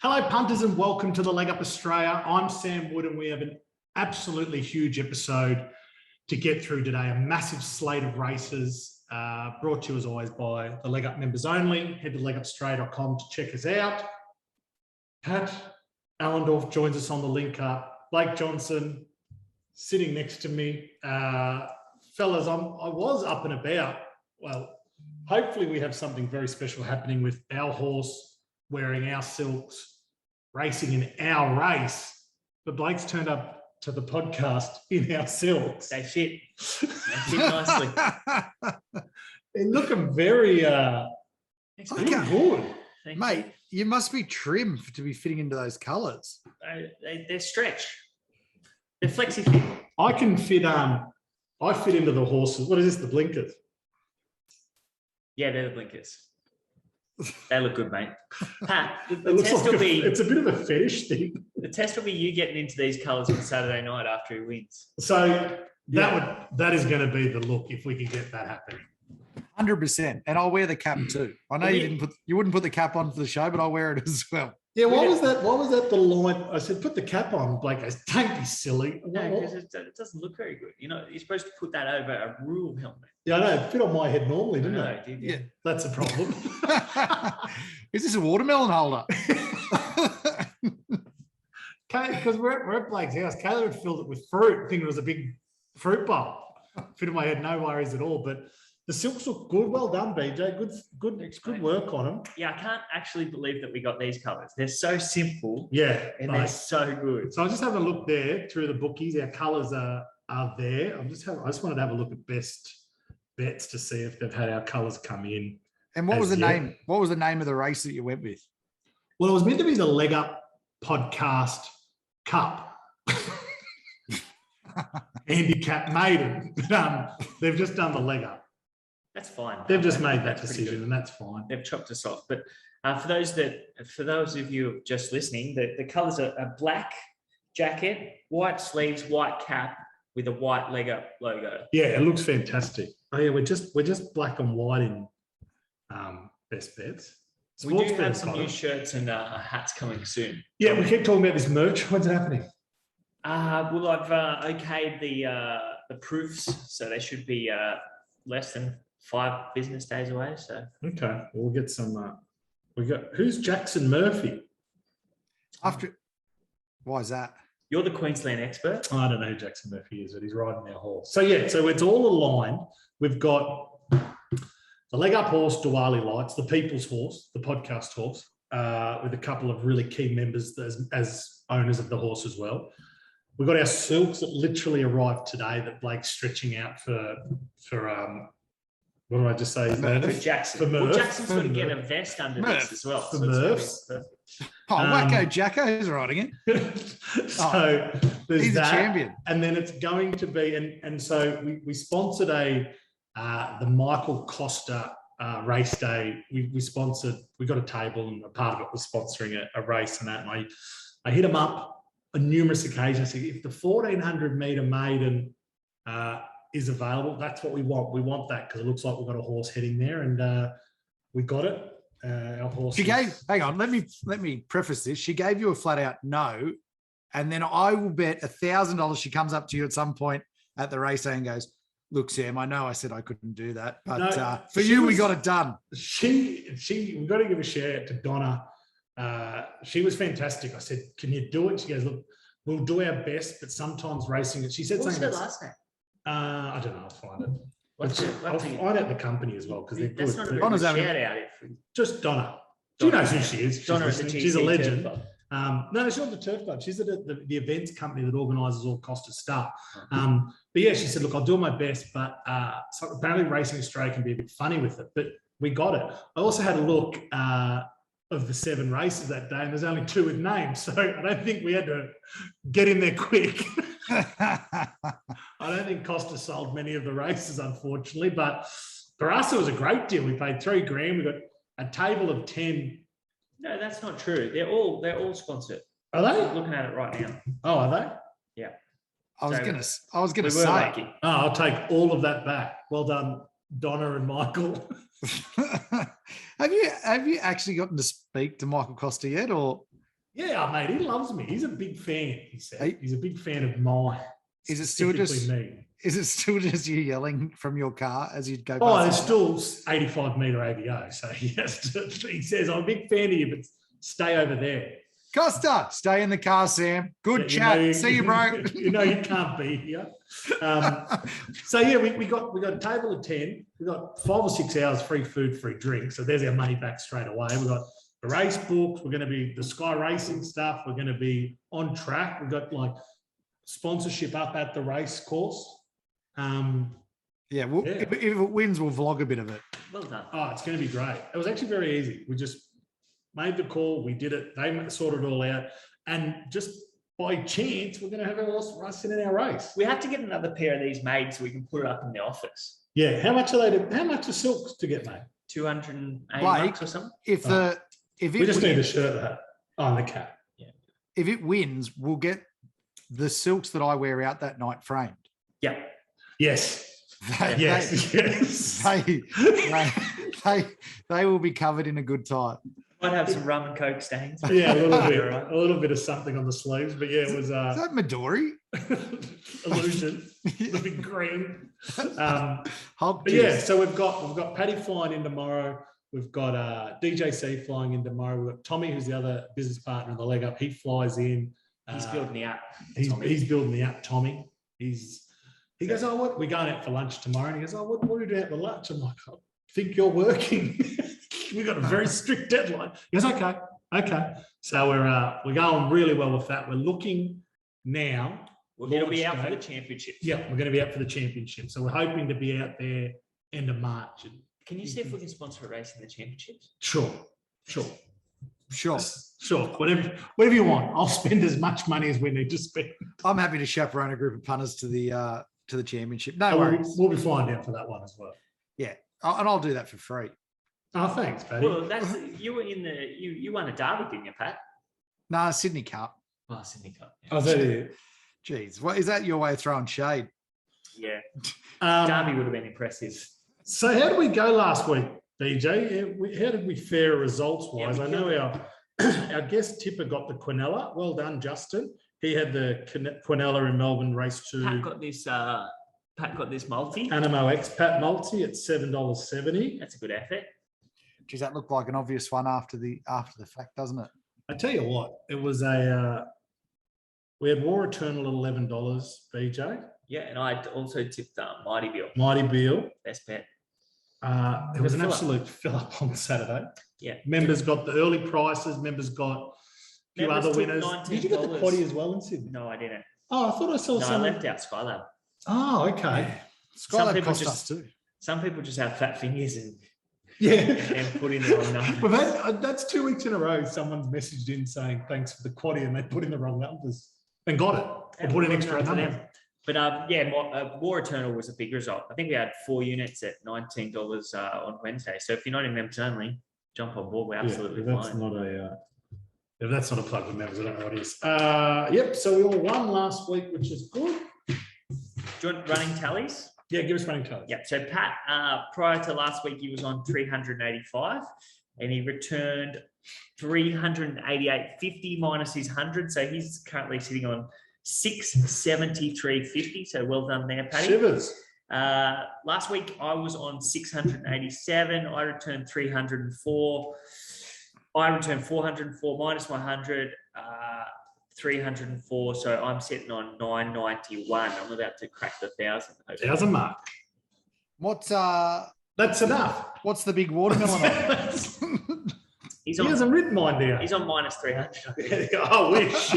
Hello, punters, and welcome to the Leg Up Australia. I'm Sam Wood, and we have an absolutely huge episode to get through today. A massive slate of races brought to you, as always, by the Leg Up members only. Head to legupaustralia.com to check us out. Pat Allendorf joins us on the link up. Blake Johnson sitting next to me. Fellas, I was up and about. Well, hopefully we have something very special happening with our horse wearing our silks, racing in our race. But Blake's turned up to the podcast in our silks. They fit. They fit nicely. They're looking very good. Mate, you must be trim to be fitting into those colours. They're stretch. They're flexi fit. I can fit, I fit into the horses. What is this, the blinkers? Yeah, they're the blinkers. They look good, mate. Pat, the It looks test like will be... it's a bit of a fetish thing. The test will be you getting into these colours on Saturday night after he wins. So that is going to be the look if we can get that happening. 100%. And I'll wear the cap too. I know you wouldn't put the cap on for the show, but I'll wear it as well. Yeah, why was that the line? I said, put the cap on. Blake goes, don't be silly. No, because it doesn't look very good. You know, you're supposed to put that over a rule helmet. Yeah, I know. It fit on my head normally, didn't it? Did, yeah, that's a problem. Is this a watermelon holder? Because we're at Blake's house. Kayla had filled it with fruit, thinking it was a big fruit bowl. Fit in my head, no worries at all. But the silks look good. Well done, BJ. Good work on them. Yeah, I can't actually believe that we got these colours. They're so simple. Yeah. And they're so good. So I just having a look there through the bookies. Our colours are there. I just wanted to have a look at best bets to see if they've had our colours come in. And what was the name? What was the name of the race that you went with? Well, it was meant to be the Leg Up Podcast Cup. Handicap Maiden. They've just done the Leg Up. That's fine. They've just made that decision, and that's fine. They've chopped us off. But for those of you just listening, the colours are a black jacket, white sleeves, white cap with a white Leg Up logo. Yeah, it looks fantastic. Oh yeah, we're just black and white in best bets. We do have some new shirts and hats coming soon. Yeah, we keep talking about this merch. When's it happening? Well, I've okayed the proofs, so they should be less than 5 business days away. So okay, we'll get some. Who's Jackson Murphy? Why is that? You're the Queensland expert. I don't know who Jackson Murphy is, but he's riding our horse. So yeah, so it's all aligned. We've got the Leg Up horse, Diwali Lights, the People's Horse, the podcast horse, with a couple of really key members as owners of the horse as well. We've got our silks that literally arrived today that Blake's stretching out for what did I just say? For Jackson. For Murph. Well, Jackson's got to get a vest under this as well. For Murphs. Oh, Wacko Jacko's riding it. So there's he's that. A champion. And then it's going to be, and so we sponsored the Michael Costa race day. We got a table, and a part of it was sponsoring a race and that. And I hit him up on numerous occasions. If the 1400 metre maiden is available, that's what we want. We want that because it looks like we've got a horse heading there, and we got it. Our horse. Hang on. Let me preface this. She gave you a flat out no, and then I will bet $1,000 she comes up to you at some point at the race day and goes, "Look, Sam, I know I said I couldn't do that, but for you, we got it done." We've got to give a shout out to Donna. She was fantastic. I said, "Can you do it?" She goes, "Look, we'll do our best, but sometimes racing." She said something. What's her last name? I don't know. I'll find it. I'll find out the company as well because they're good. That's not a very good shout out. Just Donna. She knows who she is. She's a legend. No, she's not the Turf Club. She's at the events company that organises all Costa stuff. But yeah, she said, "Look, I'll do my best, but so apparently Racing Australia can be a bit funny with it." But we got it. I also had a look of the 7 races that day, and there's only 2 with names, so I don't think we had to get in there quick. I don't think Costa sold many of the races, unfortunately, but for us, it was a great deal. We paid $3,000. We got a table of 10. No, that's not true. They're all sponsored. Are they? I'm looking at it right now. Oh, are they? Yeah. I was gonna say. Lucky. Oh, I'll take all of that back. Well done, Donna and Michael. Have you actually gotten to speak to Michael Costa yet, or Yeah, mate, he loves me. He's a big fan, he said. Hey. He's a big fan of mine. Is it still just Specifically me? Is it still just you yelling from your car as you go? Oh, past there's still 85 metre AVO. So he says, I'm a big fan of you, but stay over there. Costa, stay in the car, Sam. Good chat. See you, bro. You know you can't be here. So yeah, we got a table of 10. We got 5 or 6 hours free food, free drink. So there's our money back straight away. We got the race books. We're going to be the Sky Racing stuff. We're going to be on track. We've got like sponsorship up at the race course. Yeah, if it wins, we'll vlog a bit of it. Well done. Oh, it's going to be great. It was actually very easy. We just made the call. We did it. They sorted it all out. And just by chance, we're going to have us in our race. We have to get another pair of these made so we can put it up in the office. Yeah. How much are they? How much are silks to get made? $280 or something. If we just need a shirt that and the cap. Yeah. If it wins, we'll get the silks that I wear out that night framed. Yeah. Yes. Yes. They will be covered in a good tie. Might have some rum and coke stains. Yeah, a little bit of something on the sleeves, but yeah, it was Is that Midori? illusion, the big green. Hulk But yeah, so we've got Paddy flying in tomorrow. We've got DJC flying in tomorrow. We've got Tommy, who's the other business partner in the leg up. He flies in. He's building the app. He's building the app, Tommy. He goes, oh, what? We're going out for lunch tomorrow. And he goes, oh, what are we doing out for lunch? I'm like, I think you're working. We've got a very strict deadline. He goes, okay. So we're going really well with that. We're looking now. We're going to be out for the championship. Yeah, we're going to be out for the championship. So we're hoping to be out there end of March. Can you see if we can sponsor a race in the championships? Sure. Whatever you want. I'll spend as much money as we need to spend. I'm happy to chaperone a group of punters to the championship. No worries. We'll be flying down for that one as well. Yeah, and I'll do that for free. Oh, thanks, Paddy. Well, you were in you won a derby, didn't you, Pat? Nah, Sydney Cup. Oh, Sydney Cup. Yeah. Oh, is that it? Jeez, what is that your way of throwing shade? Yeah. Derby would have been impressive. So how did we go last week, BJ? How did we fare results-wise? I know our guest tipper got the Quinella. Well done, Justin. He had the Quinella in Melbourne race 2. Pat got this multi. Animo Expat multi at $7.70. That's a good effort. Geez, that looked like an obvious one after the fact, doesn't it? I tell you what, it was we had War Eternal at $11, BJ. Yeah, and I also tipped Mighty Bill. Mighty Bill. Best bet. It was an absolute fill-up on Saturday. Yeah. Members got the early prices. Members got a few other winners. Did you get the quaddie as well in Sydney? No, I didn't. Oh, I thought I saw some. I left out Skylab. Oh, okay. Skylab cost us too. Some people just have fat fingers and put in the wrong numbers. Well, that's 2 weeks in a row. Someone's messaged in saying thanks for the quaddie, and they put in the wrong numbers and got it. And put in extra numbers. But War Eternal was a big result. I think we had 4 units at $19 on Wednesday. So if you're not in members only, jump on board. We're absolutely fine. If that's not a plug with members, I don't know what it is. Yep. So we all won last week, which is good. Do you want running tallies? Yeah, give us running tallies. Yeah. So Pat, prior to last week, he was on 385, and he returned 388.50 minus his 100. So he's currently sitting on 673.50. So well done there, Paddy. Shivers. Last week I was on 687. I returned 304. I returned 404 minus my 100, 304. So I'm sitting on 991. I'm about to crack the 1,000 mark. What's That's enough. What's the big watermelon on? He hasn't written mine down. He's on minus 300. I wish.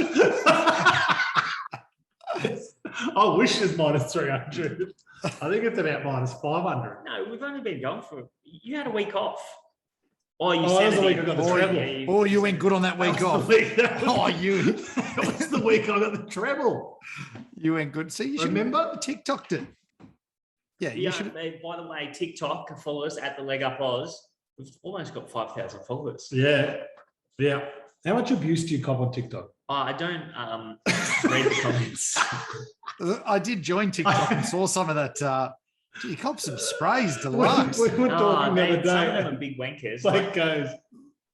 I wish it's minus 300. I think it's about minus 500. No, we've only been going for. You had a week off. Oh, that was the week I got the treble. You went good on that week off. That was the week I got the treble. You went good. See, you remember? TikToked it. Yeah, you should. By the way, TikTok, follow us at the Leg Up Oz. We've almost got 5,000 followers. Yeah. How much abuse do you cop on TikTok? I don't read the comments. I did join TikTok and saw some of that. You cop some sprays deluxe. We were talking the other day. Some of them are big wankers. Like goes,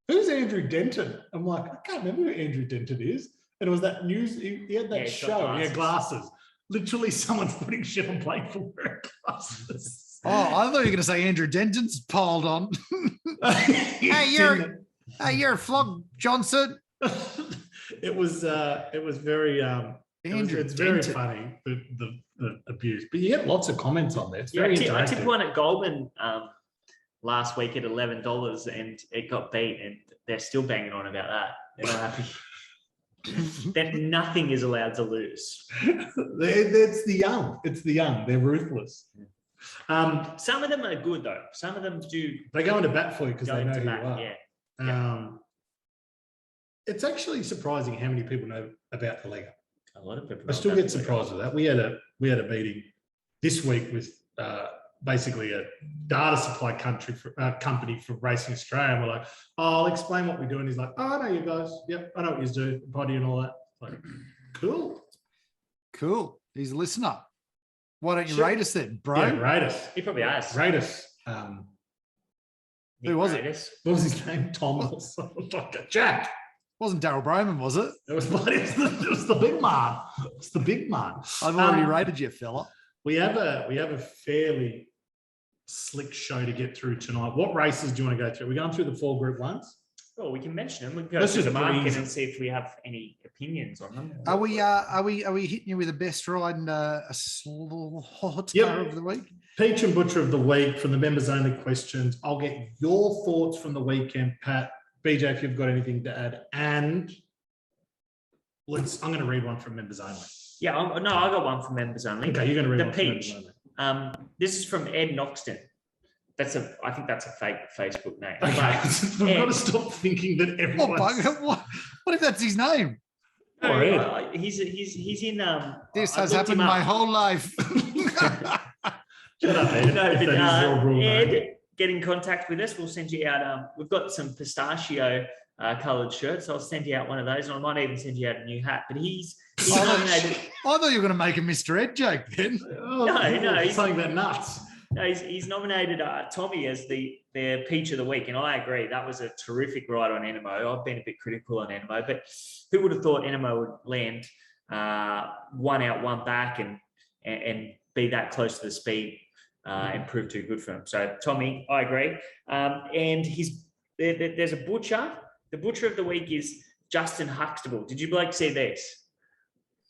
who's Andrew Denton? I'm like, I can't remember who Andrew Denton is. And it was that news, he had that he's got show. glasses. Yeah, glasses. Literally someone's putting shit on plate for wearing glasses. Oh, I thought you were going to say Andrew Denton's piled on. Hey, you're a flog, Johnson. It was very Andrew it's very Denton. funny, the abuse. But you get lots of comments on there. It's Yeah, very I tipped interactive. one at Goldman last week at $11 and it got beat, and they're still banging on about that. They're not happy. That nothing is allowed to lose. It's the young. It's the young. They're ruthless. Some of them are good though. Some of them do They go into bat for you because go they know into who that. you are. Yeah, It's actually surprising how many people know about the leg up. a lot of people. I still get surprised with that. We had a meeting this week with basically a data supply company for Racing Australia. And we're like, oh, I'll explain what we do. And he's like, oh, I know you guys. Yep, I know what you do, body and all that. Like, cool. Cool. He's a listener. Why don't you Sure. rate us then, bro? Yeah, rate us. He probably has. Rate us. Who was it? What was his name? Tom or something like that. Jack. Wasn't Daryl Broman, was it? It was the big man. It's the big man. I've already rated you, fella. We have a fairly slick show to get through tonight. What races do you want to go through? We're going through the 4 Group 1s. Well, we can mention them. We can go Let's through the just market breeze. and see if we have any opinions on them. Are we hitting you with a best ride and a slaughter Yep. of the week? Peach and Butcher of the week from the members only questions. I'll get your thoughts from the weekend, Pat. BJ, if you've got anything to add. And I'm going to read one from members only. Yeah, I got one from members only. Okay, you're going to read The one from Peach. members only. This is from Ed Noxton. I think that's a fake Facebook name. Okay, we've got Ed. to stop thinking that Oh, everyone. bugger, what if that's his name? No, Or Ed. he's in. This I has looked him happened my up. whole life. Shut up, Ed. No, if but that is your real name. Ed, get in contact with us. We'll send you out. We've got some pistachio coloured shirts. I'll send you out one of those, and I might even send you out a new hat. But he's nominated. I thought you were going to make a Mr. Ed joke then. Oh, No, he's- something that nuts. No, he's nominated Tommy as their Peach of the Week, and I agree. That was a terrific ride on Enemo. I've been a bit critical on Enemo, but who would have thought Enemo would land one out, one back, and be that close to the speed and prove too good for him. So Tommy, I agree. And there's a butcher. The butcher of the week is Justin Huxtable. Did you like see this?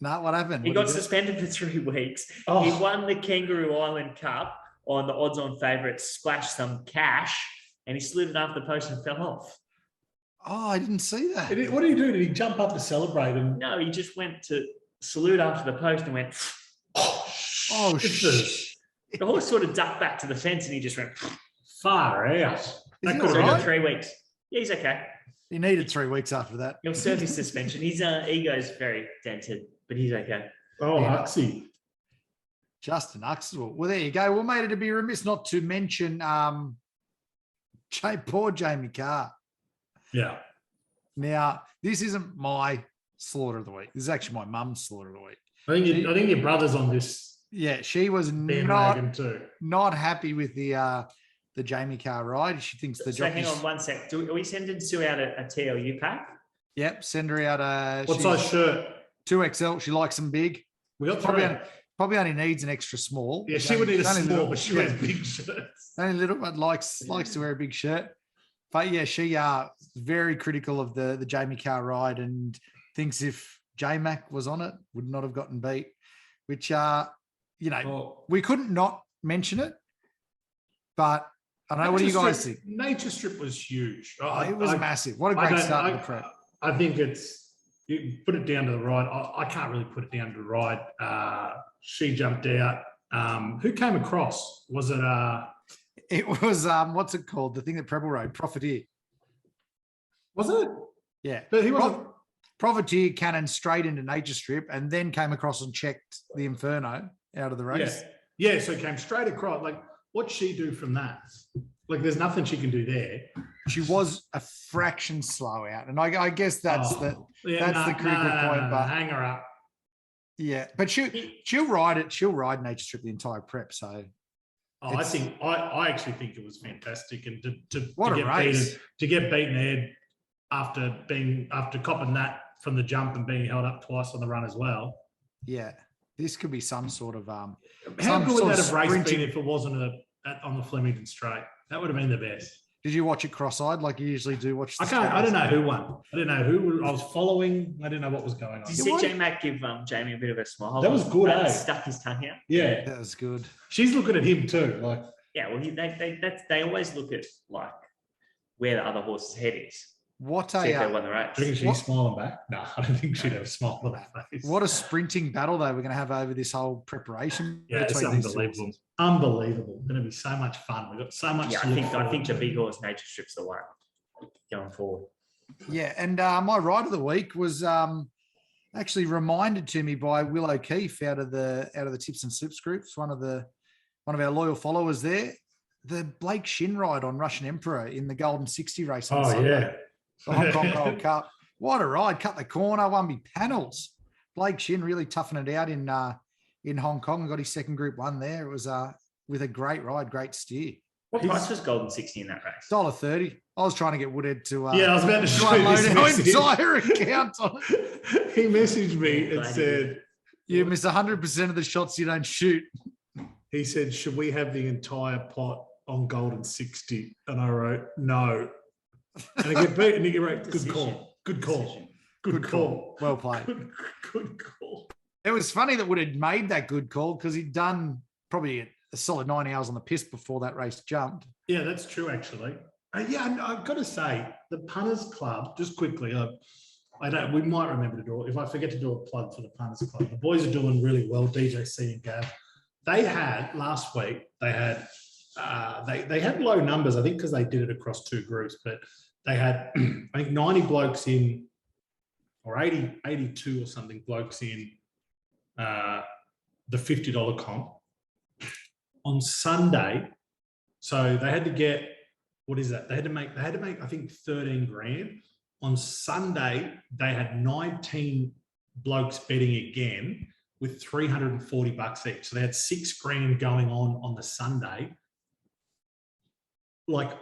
No, what happened? He What got did he do? suspended for 3 weeks. Oh. He won the Kangaroo Island Cup on the odds-on favourite, splashed some cash, and he slid it after the post and fell off. Oh, I didn't see that. What did he do? Did he jump up to celebrate? And No, he just went to salute after the post and went. Oh, shit. The horse sort of ducked back to the fence, and he just went. far out. Is That he could So have he all got right? 3 weeks. Yeah, he's okay. He needed 3 weeks after that. He'll serve his suspension. His ego's very dented, but he's okay. Oh, Yeah. Huxley. Justin Huxtable. Well, there you go. Well, mate, it'd be remiss not to mention poor Jamie Carr. Yeah. Now, this isn't my slaughter of the week. This is actually my mum's slaughter of the week. I think your brother's on this Yeah, she was bandwagon too. not happy with the Jamie Carr ride. She thinks the So hang jockeys. on 1 sec. Are we sending Sue out a TLU pack? Yep, send her out. What she's size shirt? 2XL. She likes them big. We got Probably three. probably only needs an extra small. Yeah, she would need a Only small, little, but she yeah. wears big shirts. Only little, but likes to wear a big shirt. But yeah, she very critical of the Jamie Carr ride and thinks if J-Mac was on it, would not have gotten beat. Which Oh. we couldn't not mention it. But I don't know, what do you Nature guys Strip- think? Nature Strip was huge. It was massive. What a great start to the prep. I think you put it down to the ride. I can't really put it down to the ride. She jumped out. Who came across? Was it It was what's it called? The thing that Preble rode, Profiteer. was it? Yeah. But he wasn't. Profiteer cannon straight into Nature Strip and then came across and checked the Inferno out of the race. Yeah, so it came straight across. Like, what'd she do from that? Like, there's nothing she can do there. She was a fraction slow out. And I guess that's the critical point. But hang her up. yeah, but she'll ride it. She'll ride Nature Strip the entire prep. So I actually think it was fantastic. And to what a get race. beaten, to get beaten Ed, after copping that from the jump and being held up twice on the run as well. Yeah, this could be some sort of How some good would sort that of have race been sprinting. if it wasn't on the Flemington Straight? That would have been the best. Did you watch it cross-eyed like you usually do? Watch. I don't know who won. I didn't know who I was following. I didn't know what was going on. Did you see J-Mac give Jamie a bit of a smile? That was good, eh? Stuck his tongue out. Yeah, That was good. she's looking at him too. Like, Yeah, well, they always look at like where the other horse's head is. What See if they a won the race. do you think she's What- smiling back? No, I don't think she'd have a smile on her face. what a sprinting battle though we're going to have over this whole preparation. Yeah, it's between these two unbelievable. horses. Unbelievable. Going to be so much fun. We've got so much. Yeah, to I look think forward the to. big horse Nature Strip's the one going forward. Yeah, and my ride of the week was actually reminded to me by Will O'Keefe out of the Tips and Slips groups, one of our loyal followers there. The Blake Shin ride on Russian Emperor in the Golden 60 race. On Oh Sunday, yeah. the Hong Kong Gold Cup. What a ride! Cut the corner, won me panels. Blake Shin really toughened it out in Hong Kong and got his second Group 1 there. It was with a great ride, great steer. What price was Golden 60 in that race? $1.30. I was trying to get Woodhead to Yeah, I was about to show unload this our message. entire account on it. He messaged me and Glad he said, You miss 100% of the shots you don't shoot. he said, should we have the entire pot on Golden 60? And I wrote, no. And I get beat, and he wrote, good Decision. call. Good call. Decision. Good call. Well played. Good call. It was funny that Woodhead made that good call because he'd done probably a solid 9 hours on the piss before that race jumped. Yeah, that's true, actually. Yeah, I've got to say, the Punters Club, just quickly, we might remember to do it. If I forget to do a plug for the Punters Club, the boys are doing really well, DJC and Gav. They had, last week, they had low numbers, I think, because they did it across two groups, but they had, I think, 90 blokes in, or 82 or something blokes in the $50 comp. On Sunday, so they had to get, what is that? They had to make, I think, 13 grand. On Sunday, they had 19 blokes betting again with $340 each. So they had $6 grand going on the Sunday. Like,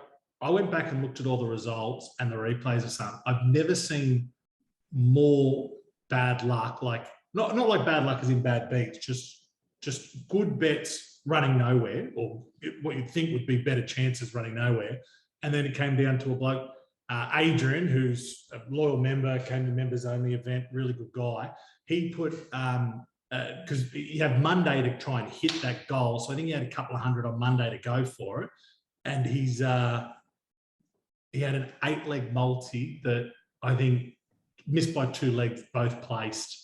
I went back and looked at all the results and the replays of some. I've never seen more bad luck, like not like bad luck as in bad beats, just good bets running nowhere, or what you'd think would be better chances running nowhere. And then it came down to a bloke, Adrian, who's a loyal member, came to members only event, really good guy. He put, because you have Monday to try and hit that goal. So I think he had a couple of hundred on Monday to go for it. And he had an 8-leg multi that I think missed by 2 legs, both placed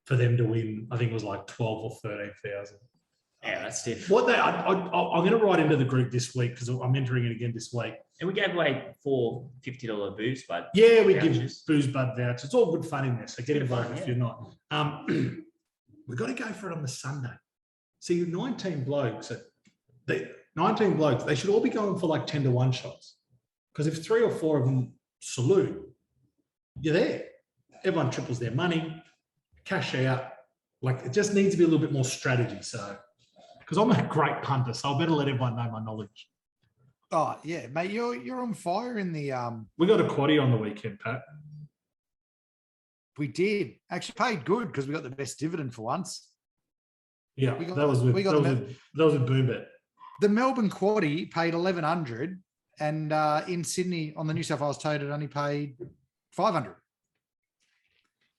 for them to win. I think it was like 12 or 13,000. Yeah, that's different. What I'm going to write into the group this week because I'm entering it again this week. And we gave away 4 $50 booze, but Yeah, we vouchers. give Booze Bud vouchers. It's all good fun in this. So get Bit of involved fun, if yeah. you're not. We've got to go for it on the Sunday. See, 19 blokes. 19 blokes. They should all be going for like 10-1 shots. Because if 3 or 4 of them salute, you're there. Everyone triples their money, cash out. Like, it just needs to be a little bit more strategy. So, because I'm a great punter, so I better let everyone know my knowledge. Oh yeah, mate, you're on fire in the We got a quaddie on the weekend, Pat. We did actually paid good because we got the best dividend for once. Yeah, We got- that was with we got BoomBet. The Melbourne quaddie paid 1,100, and in Sydney on the New South Wales Tote it only paid 500,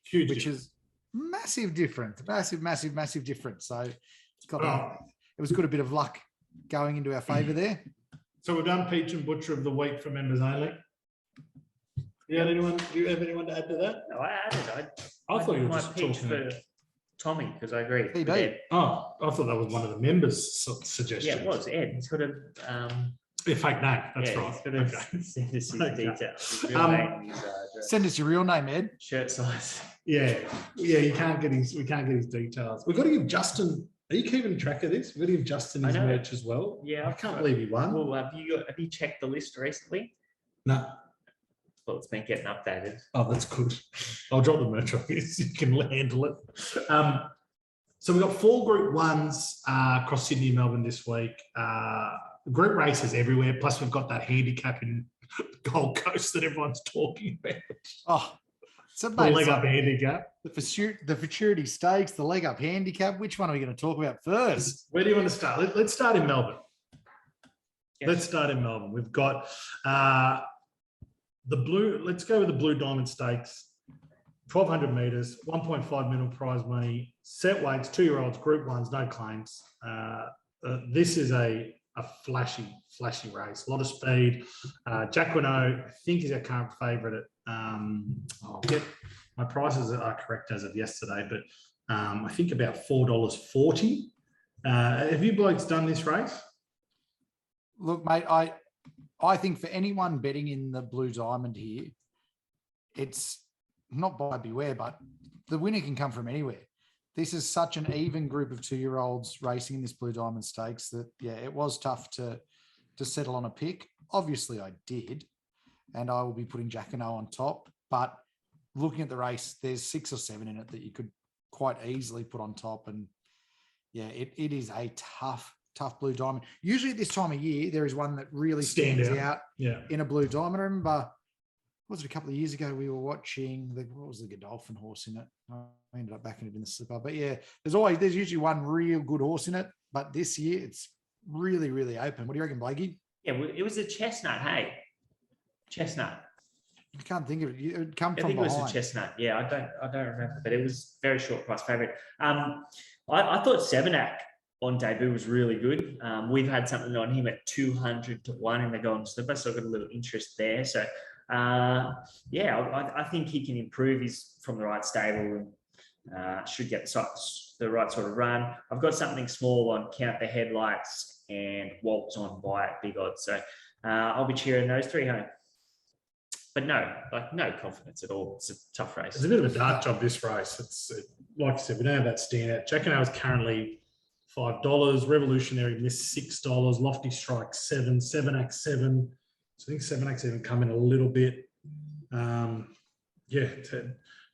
Huge. which is massive difference. Massive difference. So it's got Oh. it was good, a bit of luck going into our favour there. So we've done Peach and Butcher of the Week for members only. Do you have anyone to add to that? No, I added. I thought you were my just pitch talking. for Tommy because I agree. He with did. Ed. Oh, I thought that was one of the members' suggestions. Yeah, it was Ed. He's got a Yeah, fake name. That's yeah, right. He's got to Okay. send us his Okay. details. His real Um, name and his address. Send us your real name, Ed. Shirt size. Yeah. We can't get his details. We've got to give Justin. Are you keeping track of this? We've got to give Justin I his know. merch as well. Yeah, I can't believe he won. Well, have you checked the list recently? No. Well, it's been getting updated. Oh, that's good. I'll drop the merch off you so you can handle it. So we've got 4 Group 1s across Sydney and Melbourne this week. Group races everywhere. Plus, we've got that handicap in Gold Coast that everyone's talking about. Oh, so The mate, leg it's up like handicap. the futurity stakes, the leg up handicap. Which one are we going to talk about first? Where do you want to start? Let's start in Melbourne. Yes. Let's start in Melbourne. We've got the blue. Let's go with the Blue Diamond Stakes. 1,200 metres, 1.5 million prize money, set weights, 2-year-olds, Group 1s, no claims. This is a flashy race. A lot of speed. Jacquino, I think, is our current favourite. I'll get my prices are correct as of yesterday, but I think about $4.40. Have you blokes done this race? Look, mate, I think for anyone betting in the Blue Diamond here, it's not buyer beware, but the winner can come from anywhere. This is such an even group of 2-year-olds racing in this Blue Diamond Stakes that, yeah, it was tough to settle on a pick. Obviously, I did, and I will be putting Jacquino on top. But looking at the race, there's 6 or 7 in it that you could quite easily put on top. And, yeah, it is a tough Blue Diamond. Usually at this time of year, there is one that really stands out in a Blue Diamond. I remember, was it a couple of years ago, we were watching what was the Godolphin horse in it? I ended up backing it in the slipper. But yeah, there's usually one real good horse in it. But this year it's really, really open. What do you reckon, Blakey? Yeah, it was a chestnut, hey? Chestnut. I can't think of it. It would come I from think behind. it was a chestnut. Yeah, I don't remember, but it was very short price favourite. I thought Sevenak on debut was really good. We've had something on him at 200 to 1 in the Golden Slipper, so I've got a little interest there. So I think he can improve. He's from the right stable and should get the right sort of run. I've got something small on Count the Headlights and Waltz on by at big odds. So I'll be cheering those 3 home. But no confidence at all. It's a tough race. It's a bit of a dark job, this race. Like I said, we don't have that standout. Jacquino is currently $5. Revolutionary missed $6. Lofty Strike 7. 7X 7. So I think 7X even come in a little bit. Count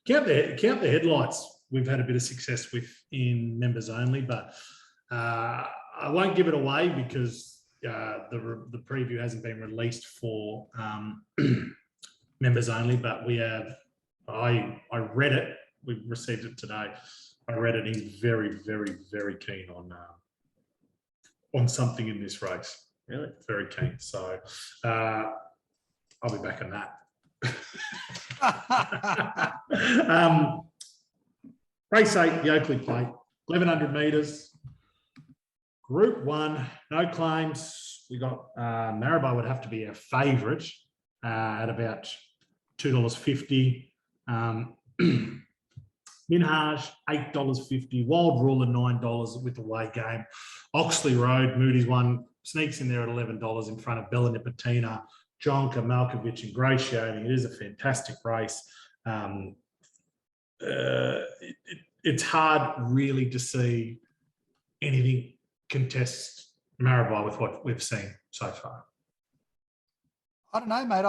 the Headlights. We've had a bit of success with in members only, but I won't give it away because the preview hasn't been released for members only. But we have. I read it. We received it today. I read it. He's very, very, very keen on something in this race. Really? Very keen. So I'll be back on that. Race 8, the Oakley Plate, 1,100 metres. Group 1, no claims. We got Maribor would have to be our favourite at about $2.50. Minhaj, $8.50. Wild Ruler, $9 with the away game. Oxley Road, Moody's one, sneaks in there at $11 in front of Bella Nipotina, Jonka, Malkovich, and Graciating. It is a fantastic race. It's hard really to see anything contest Maribor with what we've seen so far. I don't know, mate.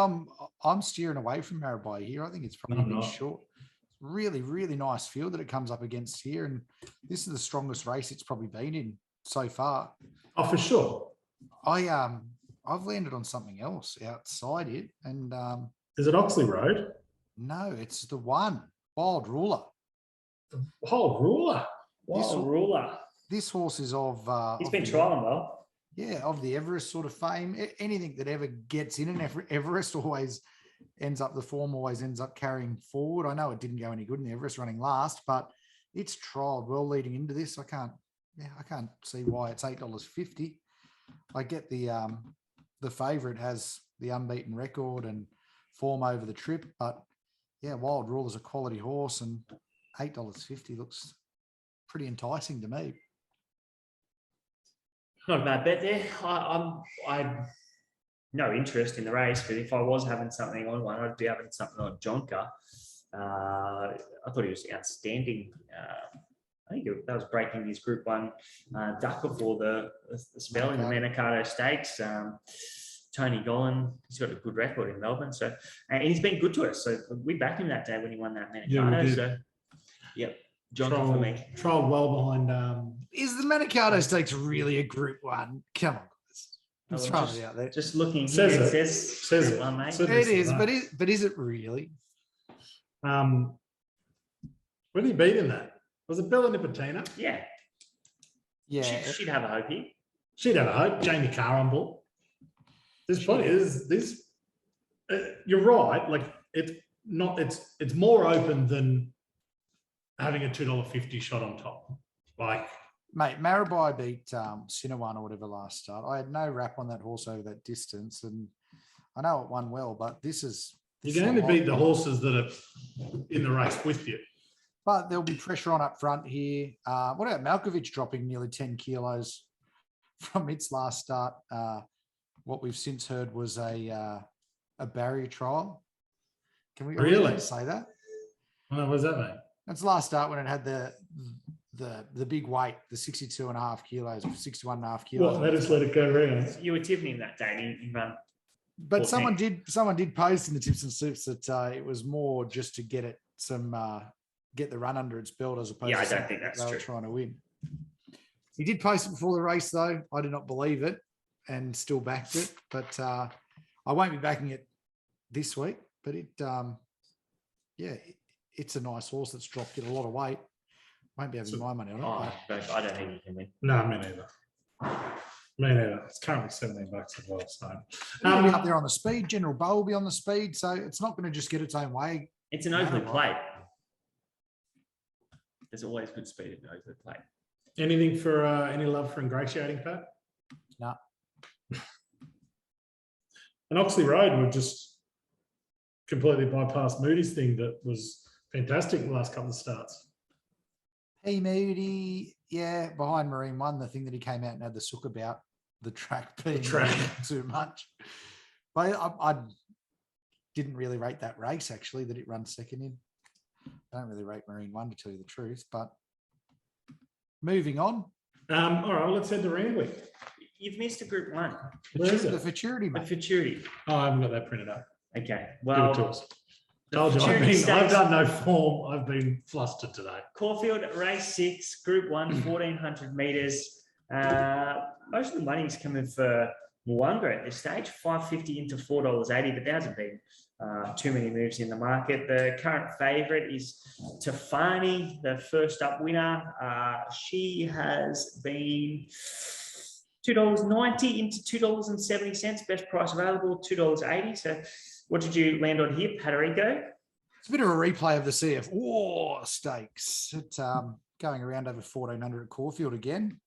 I'm steering away from Maribor here. I think it's probably a bit short. Really, really nice field that it comes up against here. And this is the strongest race it's probably been in so far. Oh, for sure. I've landed on something else outside it. And is it Oxley Road? No, it's the one, Wild Ruler. The Wild Ruler? Wild Ruler. This horse is of... He's been trialling well. Yeah, of the Everest sort of fame. Anything that ever gets in an Everest always ends up, the form always ends up carrying forward. I know it didn't go any good in the Everest running last, but it's trialled well leading into this. I can't see why it's $8.50. I get the favourite has the unbeaten record and form over the trip, but yeah, Wild Ruler's a quality horse and $8.50 looks pretty enticing to me. Not a bad bet there. I'm no interest in the race, but if I was having something on one, I'd be having something on Jonka. I thought he was outstanding. I think that was breaking his Group 1 duck before the spell in the Manikato Stakes. Tony Gollan, he's got a good record in Melbourne, so and he's been good to us. So we backed him that day when he won that Manikato. Yeah, so yep, Jonka for me. Trialled well behind. Is the Manikato Stakes really a Group 1? Come on, guys. Let's Oh, throw just, it out there. just looking Says here, it. it says Says it. one, mate. Says It is, but is it really? When he beat in that? Was it Bella Nipotina? Yeah, Yeah. she'd have a hope here. She'd have a hope. Jamie Carr on board. This point is this. You're right. Like it's not. It's more open than having a $2.50 shot on top. Like, Mate, Marabai beat Sinawan or whatever last start. I had no rap on that horse over that distance, and I know it won well, but this is. you can only beat the horses that are in the race with you. But there'll be pressure on up front here. What about Malkovich dropping nearly 10 kilos from its last start? What we've since heard was a barrier trial. Can we Really say that? What does that mean? That's the last start when it had the big weight, the 62.5 kilos, 61.5 kilos. Well, they just let it go around. You were tipping him that day, and he ran. But 14. someone did post in the tips and slips that it was more just to get it get the run under its belt as opposed Yeah, I to don't think that's they were true. trying to win. He did post it before the race though. I did not believe it and still backed it, but I won't be backing it this week. But it's a nice horse that's dropped it a lot of weight. Won't be having my money on it. Oh, but I don't think he can win. No, me neither. Me neither. It's currently $17 as well. So it'll be up there on the speed. General Bow will be on the speed, so it's not going to just get its own way. It's an overly plate. There's always good speed in overly plate. anything for any love for ingratiating, Pat? No. And Oxley Road would just completely bypass Moody's thing that was fantastic the last couple of starts. Hey, Moody, yeah, behind Marine One, the thing that he came out and had the sook about the track being too much. But I didn't really rate that race, actually, that it runs second in. I don't really rate Marine One, to tell you the truth, but moving on. All right, well, let's head to Randwick. You've missed a Group 1. Where is The it? Futurity, The mate. Futurity. Oh, I haven't got that printed up. Okay. Give it Well, to us. the Told you, Futurity I've Stakes- done no form. I've been flustered today. Caulfield race 6, Group 1, 1400 metres. Most of the money's coming for Mwanga at this stage, $5.50 into $4.80, but there hasn't been too many moves in the market. The current favourite is Tafani, the first up winner. She has been $2.90 into $2.70, best price available, $2.80. So what did you land on here, Paterico? It's a bit of a replay of the CF War Stakes. It's going around over 1400 at Caulfield again.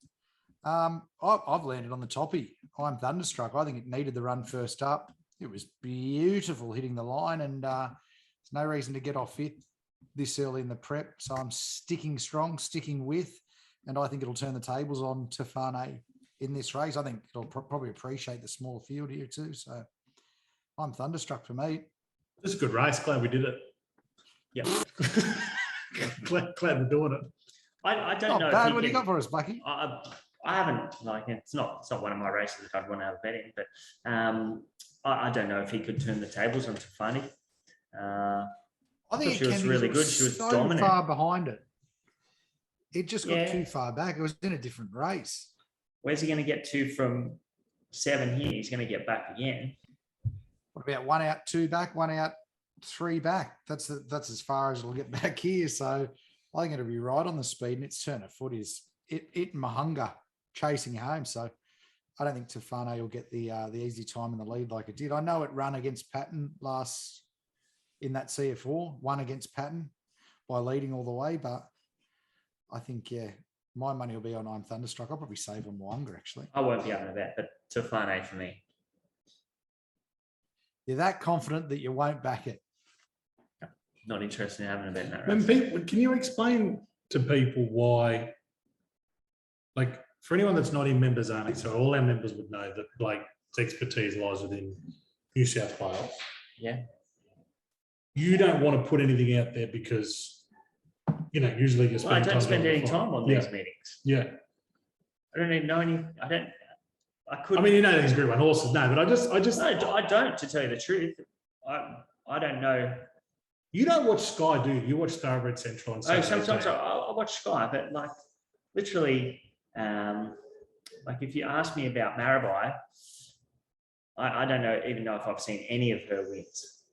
I've landed on the toppy. I'm thunderstruck. I think it needed the run first up. It was beautiful hitting the line, and there's no reason to get off it this early in the prep. So I'm sticking strong, sticking with, and I think it'll turn the tables on Tafane in this race. I think it'll probably appreciate the smaller field here too. So I'm thunderstruck for me. This is a good race. Glad we did it. Yep. glad we're doing it. I don't Not know. bad. If What do you can- got for us, Bucky? I haven't, like, it's not one of my races that I'd want to have a bet in, but I don't know if he could turn the tables on Tafani. I thought think she was really good. She was so dominant. far behind it. It just got Yeah. too far back. It was in a different race. Where's he going to get to from 7 here? He's going to get back again. What about 1 out, 2 back, 1 out, 3 back? That's as far as it'll get back here. So I think it'll be right on the speed, and its turn of foot is it Mahunga chasing home. So I don't think Tafane will get the easy time in the lead like it did. I know it ran against Patton last in that CF4, won against Patton by leading all the way, but I think, yeah, my money will be on I'm Thunderstruck. I'll probably save on Mwanga, actually. I won't be having a bet, but Tafani for me. You're that confident that you won't back it. Not interested in having a bet in that When race. people, can you explain to people why, like, for anyone that's not in members only, so all our members would know that Blake's expertise lies within New South Wales. Yeah. You don't want to put anything out there because, you know, usually you Well, I spend don't spend any on the time phone. on these meetings. Yeah. I don't even know any. I couldn't. I mean, you know these Group 1 horses, no, but I just. No, I don't, to tell you the truth. I don't know. You don't watch Sky, do you? You watch Thoroughbred Central and Sometimes I watch Sky, but like literally, like if you ask me about Marabai, I don't even know if I've seen any of her wins.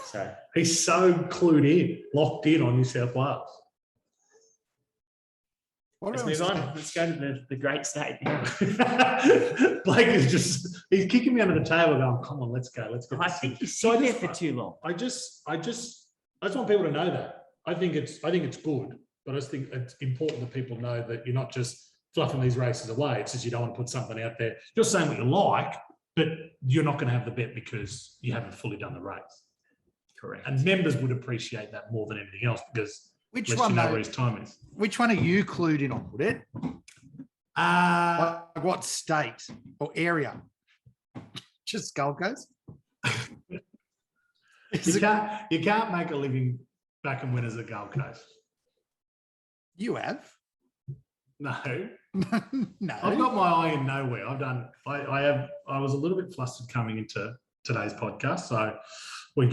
So He's so clued in, locked in on New South Wales. let's move on. Let's go to the great state. Blake is he's kicking me under the table going, come on, let's go. Let's go. I think he's sitting there for too long. I just want people to know that. I think it's good, but I just think it's important that people know that you're not just fluffing these races away. It's just you don't want to put something out there. You're saying what you like, but you're not going to have the bet because you haven't fully done the race. Correct. And members would appreciate that more than anything else because which one, where his time is. Which one are you clued in on, would it? What state or area? Just Gold Coast? You can't make a living back and winners at Gold Coast. You have? No. No. I've got my eye in nowhere. I was a little bit flustered coming into today's podcast. So we're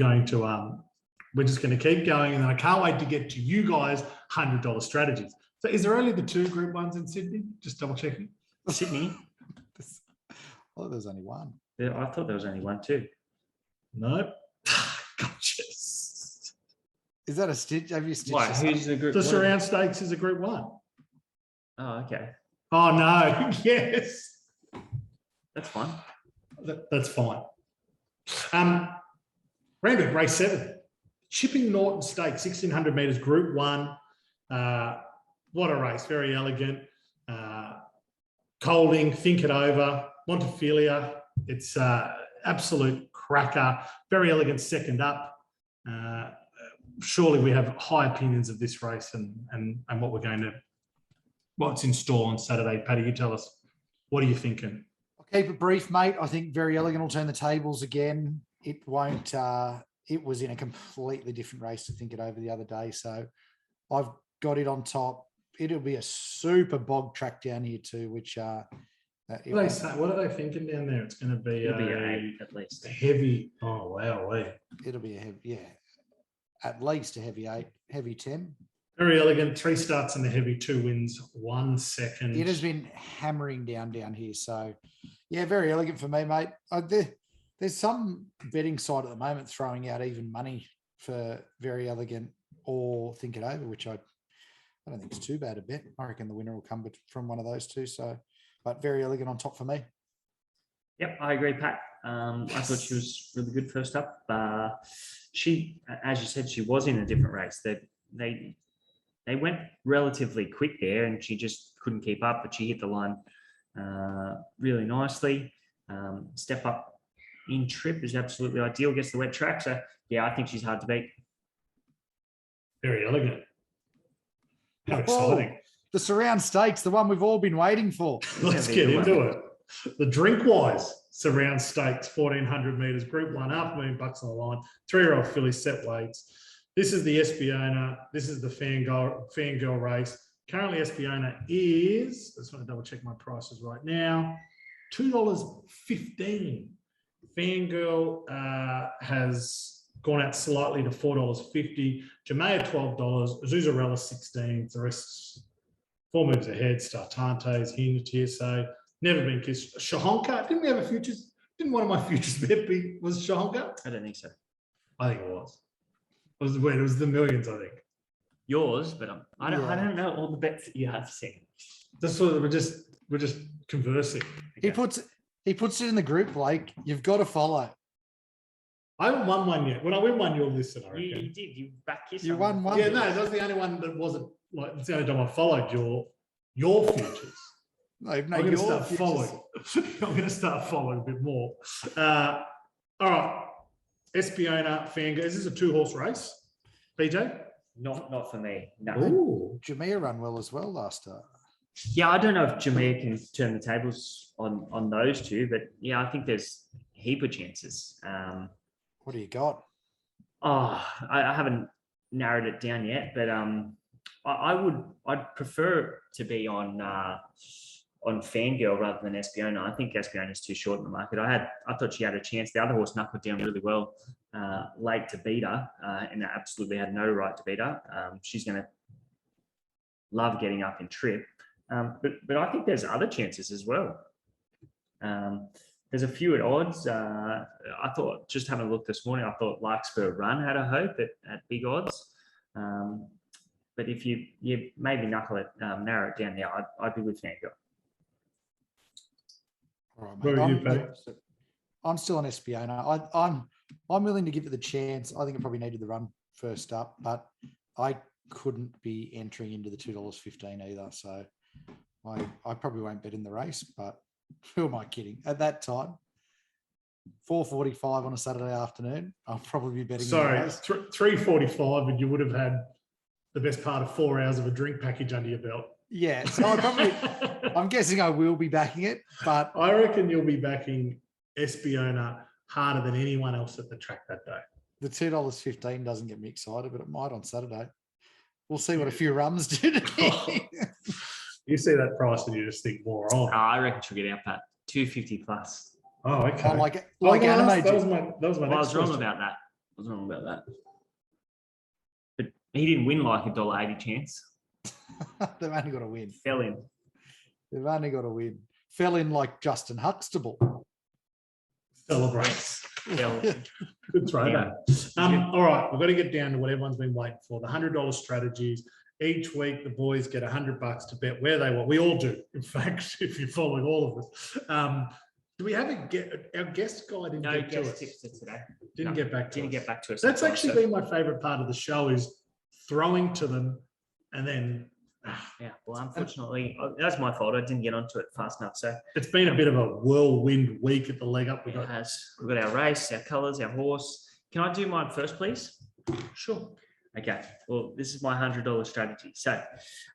just going to keep going. And I can't wait to get to you guys $100 strategies. So is there only the 2 Group 1s in Sydney? Just double checking. Sydney? Oh, there's only one. Yeah, I thought there was only one too. No. Gotcha. Is that a stitch? Have you stitched Why? this Who's the Group The 1? Surround Stakes is a Group 1. Oh, okay. Oh, no. Yes. That's fine. That's fine. Randwick, race 7. Chipping Norton Stakes, 1,600 metres, Group 1. What a race. Very elegant. Colding, think it over. Montefilia, it's absolute cracker. Very elegant second up. Surely we have high opinions of this race and what's in store on Saturday. Paddy, you tell us. What are you thinking? I'll keep it brief, mate. I think Very Elegant will turn the tables again. It won't. It was in a completely different race to think it over the other day. So I've got it on top. It'll be a super bog track down here too, which what are they thinking down there? It's going to be It'll be an 8 at least. Heavy. Oh, wow. It'll be a heavy, yeah, at least a heavy 8, heavy 10. Very elegant. 3 starts in the heavy, 2 wins, 1 second. It has been hammering down here. So, yeah, Very Elegant for me, mate. There's some betting side at the moment throwing out even money for Very Elegant or Think It Over, which I don't think it's too bad a bet. I reckon the winner will come from one of those two. So, but Very Elegant on top for me. Yep, I agree, Pat. I thought she was really good first up. She, as you said, she was in a different race. They went relatively quick there, and she just couldn't keep up. But she hit the line really nicely. Step up in trip is absolutely ideal. Gets the wet track. So yeah, I think she's hard to beat. Very elegant. How exciting. The Surround Stakes, the one we've all been waiting for. Let's get into it. The Drinkwise Surround Stakes, 1,400 metres, Group 1, $500,000 on the line, 3-year-old filly set weights. This is the Espiona. This is the fangirl race. Currently, Espiona is, I just want to double check my prices right now, $2.15. Fangirl has gone out slightly to $4.50. Jamea $12. Zuzarella $16. The rest 4 moves ahead. Startantes, Hinge, TSA. Never been kissed. Shahonka. Didn't we have a futures? Didn't one of my futures bet be was Shahonka? I don't think so. I think it was. It was the millions, I think. Yours, but I don't know all the bets that you have seen. That's what we're just conversing. He puts it in the group, Blake. You've got to follow. I haven't won one yet. When I win one, you'll listen, I reckon. You did. You back You won one. Yeah, no, that was the only one that wasn't like it's the only time I followed your futures. No, I'm going to start following. I'm going to start following a bit more. All right. Espiona, Fangirl. Is this a 2-horse race? BJ? Not for me. No. Ooh. Jamea ran well as well last start. Yeah, I don't know if Jamea can turn the tables on those two, but yeah, I think there's a heap of chances. What do you got? I haven't narrowed it down yet, but I'd prefer to be on Fangirl rather than Espiona. I think Espiona is too short in the market. I thought she had a chance. The other horse knuckled down really well late to beat her, and absolutely had no right to beat her. She's going to love getting up in trip, but I think there's other chances as well. The There's a few at odds. I thought, just having a look this morning, I thought Larkspur Run had a hope at big odds. But if you maybe narrow it down there, I'd be with Handicap. All right, Where are you, Paddy? I'm still on Espiona. I'm willing to give it the chance. I think it probably needed the run first up, but I couldn't be entering into the $2.15 either. So I probably won't bet in the race, but who am I kidding? At that time, 4:45 on a Saturday afternoon, I'll probably be betting in the Sorry, race. 3:45, and you would have had the best part of 4 hours of a drink package under your belt. Yeah, so I'm guessing I will be backing it, but I reckon you'll be backing Espiona harder than anyone else at the track that day. the $2.15 doesn't get me excited, but it might on Saturday. We'll see what a few runs do to me. You see that price and you just think more on. I reckon she'll get out at 250 plus. Oh, okay. I like it. Well, Like that anime. was my Well, I next was wrong question. about that. But he didn't win like $1.80 chance. They've only got to win. Fell in. They've only got to win. Fell in like Justin Huxtable. Celebrate. Fell. Good throwback. Yeah. All right, we've got to get down to what everyone's been waiting for, the $100 strategies. Each week, the boys get $100 to bet where they want. We all do, in fact, if you're following all of us. Do we have our guest guy didn't No get to guest us? tips for today. Didn't No, get back to Didn't us. get back to us. That's actually So- been my favorite part of the show, is throwing to them and then Yeah, well, unfortunately, that's my fault. I didn't get onto it fast enough. So it's been a bit of a whirlwind week at the leg up. we've got our race, our colours, our horse. Can I do mine first, please? Sure. Okay. Well, this is my $100 strategy. So,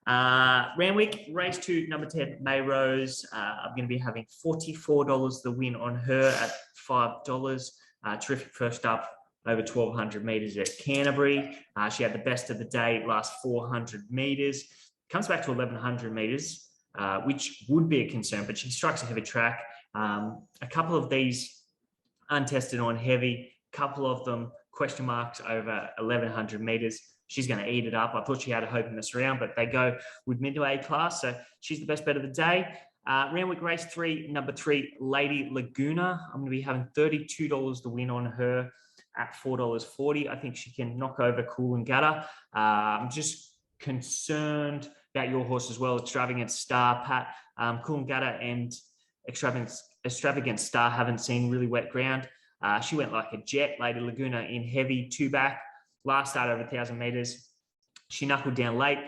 Randwick, race 2, number 10, Mayrose. I'm going to be having $44 the win on her at $5. Terrific first up, over 1,200 metres at Canterbury. She had the best of the day, last 400 metres. Comes back to 1,100 metres, which would be a concern, but she strikes a heavy track. A couple of these untested on heavy, couple of them question marks over 1,100 metres. She's going to eat it up. I thought she had a hope in this round, but they go with mid to A class, so she's the best bet of the day. Randwick race 3, number 3, Lady Laguna. I'm going to be having $32 to win on her at $4.40. I think she can knock over Cool and Gutter. I'm just concerned about your horse as well, Extravagant Star, Pat. Cool and Gutter and Extravagant Star haven't seen really wet ground. She went like a jet. Lady Laguna in heavy, 2 back. Last start over 1,000 metres. She knuckled down late.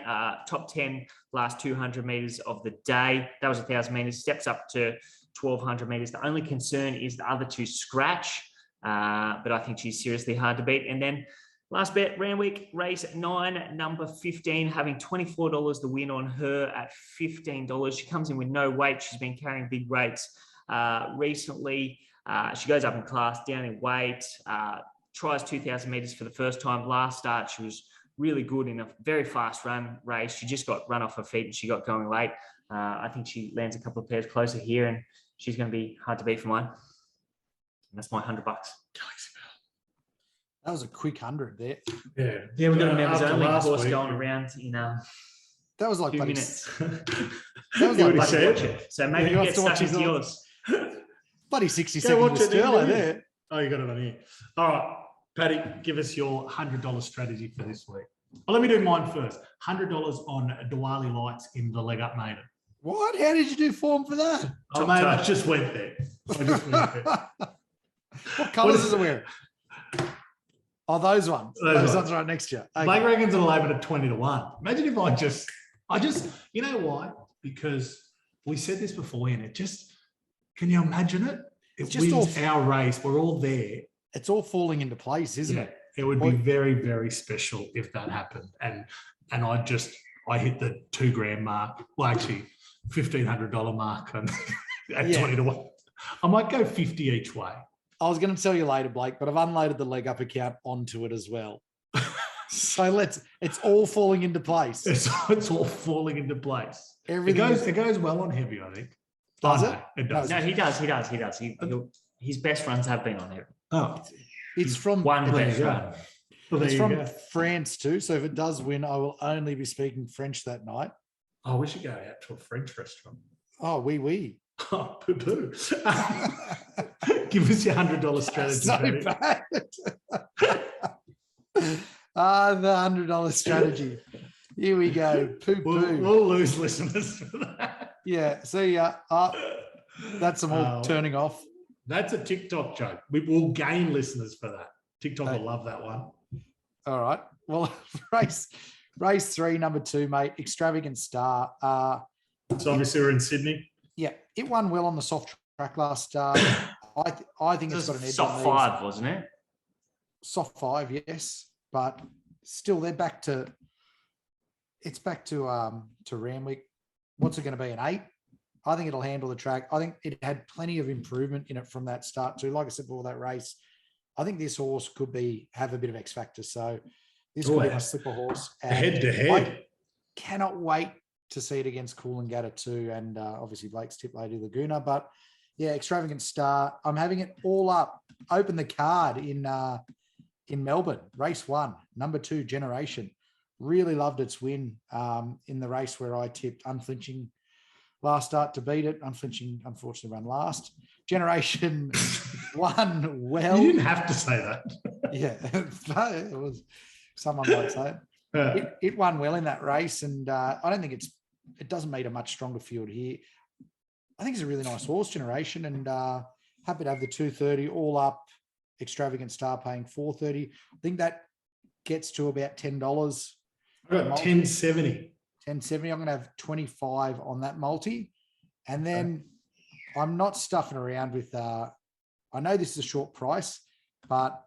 Top 10 last 200 metres of the day. That was 1,000 metres. Steps up to 1,200 metres. The only concern is the other 2 scratch. But I think she's seriously hard to beat. And then last bet, Randwick, race 9, number 15, having $24 to win on her at $15. She comes in with no weight. She's been carrying big weights recently. She goes up in class, down in weight, tries 2,000 metres for the first time. Last start, she was really good in a very fast run race. She just got run off her feet and she got going late. I think she lands a couple of pairs closer here and she's going to be hard to beat for mine. That's my $100. That was a quick 100 there. Yeah, We've got a members after only last course week, going around in That was like 2 bloody, minutes. that was You like already Like said to it. watch it. So maybe Yeah, you you get have to watch stuck into yours. yours. bloody 60 Go seconds watch with it, Sterling didn't you? there. Oh, you got it on here. All right, Paddy, give us your $100 strategy for this week. Oh, let me do mine first. $100 on Diwali lights in the leg up maiden. What? How did you do form for that? Oh, Top mate, toe. I just went there. What colours What is it wearing? Oh, those ones. Those Those ones. ones right next to you. Okay. Blake reckons it'll open at 20-1. Imagine if I just, you know why? Because we said this beforehand. Can you imagine it? It Just wins all- our race. We're all there. It's all falling into place, isn't it? It would be very, very special if that happened. And I hit the $2,000 mark. Well, actually, $1,500 mark at Yeah. 20-1. I might go 50 each way. I was going to tell you later, Blake, but I've unloaded the leg up account onto it as well. So it's all falling into place. It's all falling into place. Everything It goes well on heavy, I think. Does Oh, it? no, it does. No, he does. His best runs have been on there. Oh, It's from One there best you go. run. Well, there it's you from go. France too. So if it does win, I will only be speaking French that night. Oh, we should go out to a French restaurant. Oh, oui. Oh, poo-poo. Give us your $100 strategy. So Paddy. bad. The $100 strategy. Here we go. Poo-poo. We'll lose listeners for that. Yeah. See ya. That's them all turning off. That's a TikTok joke. We will gain listeners for that. TikTok Okay. will love that one. All right. Well, race 3, number 2, mate. Extravagant Star. So obviously we're in Sydney. Yeah, it won well on the soft track last start. I think it's got an edge on soft these. 5, wasn't it? Soft 5, yes, but still they're back to. It's back to Randwick. What's it going to be, an 8? I think it'll handle the track. I think it had plenty of improvement in it from that start too. Like I said before that race, I think this horse could have a bit of X factor. So this could be my slipper horse. Head to head. I cannot wait to see it against Coolangatta too, and obviously Blake's tip, Lady Laguna. But yeah, Extravagant Star. I'm having it all up. Open the card in Melbourne, race 1, number 2, Generation. Really loved its win in the race where I tipped Unflinching last start to beat it. Unflinching, unfortunately, ran last. Generation won well. You didn't have to say that. Yeah, it was. Someone might say it. It won well in that race, and I don't think it doesn't meet a much stronger field here. I think it's a really nice horse, Generation, and happy to have the 230 all up. Extravagant Star paying $4.30. I think that gets to about $10. I got $10.70. $10.70. I'm going to have 25 on that multi, and then I'm not stuffing around with. I know this is a short price, but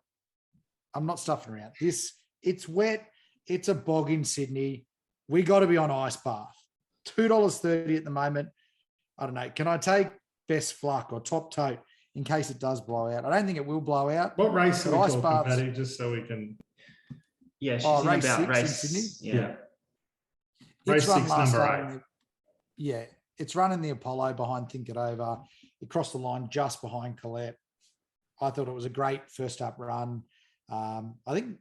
I'm not stuffing around. It's wet. It's a bog in Sydney. We got to be on ICEBATH. $2.30 at the moment. I don't know. Can I take Best Fluck or Top Tote in case it does blow out? I don't think it will blow out. What race are we talking, ICEBATH's- Paddy? Just so we can. Yeah, she's in race about 6 race. in Sydney. Yeah. Race It's run 6, last number start 8. Yeah, it's running the Apollo behind Think It Over. It crossed the line just behind Colette. I thought it was a great first up run. I think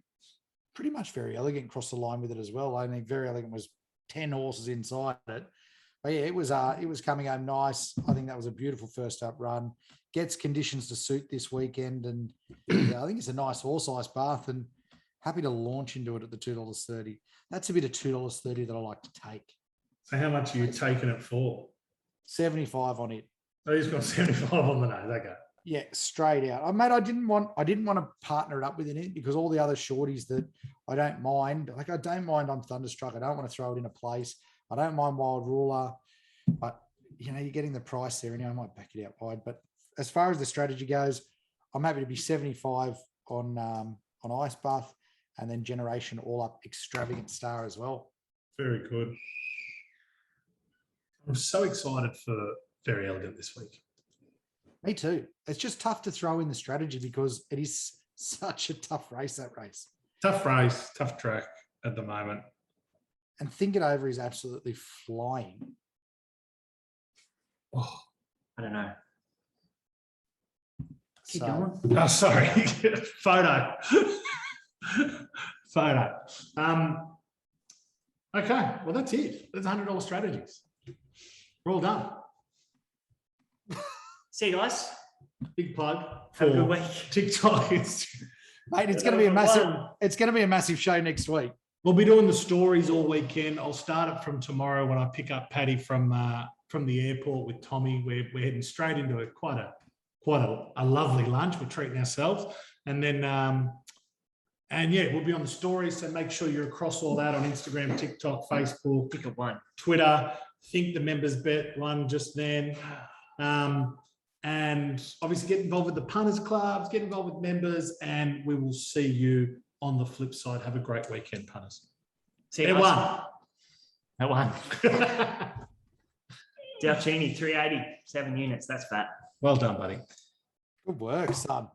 pretty much Very Elegant crossed the line with it as well. I think Very Elegant was 10 horses inside it. But yeah, it was coming home nice. I think that was a beautiful first up run. Gets conditions to suit this weekend, and yeah, I think it's a nice horse, ICEBATH, and happy to launch into it at the $2.30. That's a bit of $2.30 that I like to take. So how much are you taking it for? 75 on it. Oh, he's got 75 on the nose. Okay. Yeah, straight out. Mate, I didn't want to partner it up with it because all the other shorties that I don't mind, like I don't mind I'm Thunderstruck. I don't want to throw it in a place. I don't mind Wild Ruler, but you know, you're getting the price there, and I might back it out wide. But as far as the strategy goes, I'm happy to be 75 on ICEBATH, and then Generation all up Extravagant Star as well. Very good. I'm so excited for Very Elegant this week. Me too. It's just tough to throw in the strategy because it is such a tough race, that race. Tough race, tough track at the moment. And Think It Over is absolutely flying. Oh, I don't know. Keep So- going. oh sorry. Photo. Photo. Okay, well, that's it. That's $100 strategies. We're all done. See you guys. Big plug Have a good for week. TikTok. Mate, it's going to be a massive. It's going to be a massive show next week. We'll be doing the stories all weekend. I'll start it from tomorrow when I pick up Paddy from the airport with Tommy. We're heading straight into quite a lovely lunch. We're treating ourselves, and then and yeah, we'll be on the stories. So make sure you're across all that on Instagram, TikTok, Facebook, Pick a one. Twitter. Think the members bet one just then. And obviously get involved with the punters clubs, get involved with members, and we will see you on the flip side. Have a great weekend, punters. See you They guys. won. That one. Dalcini, 380, 7 units. That's fat. Well done, buddy. Good work, son.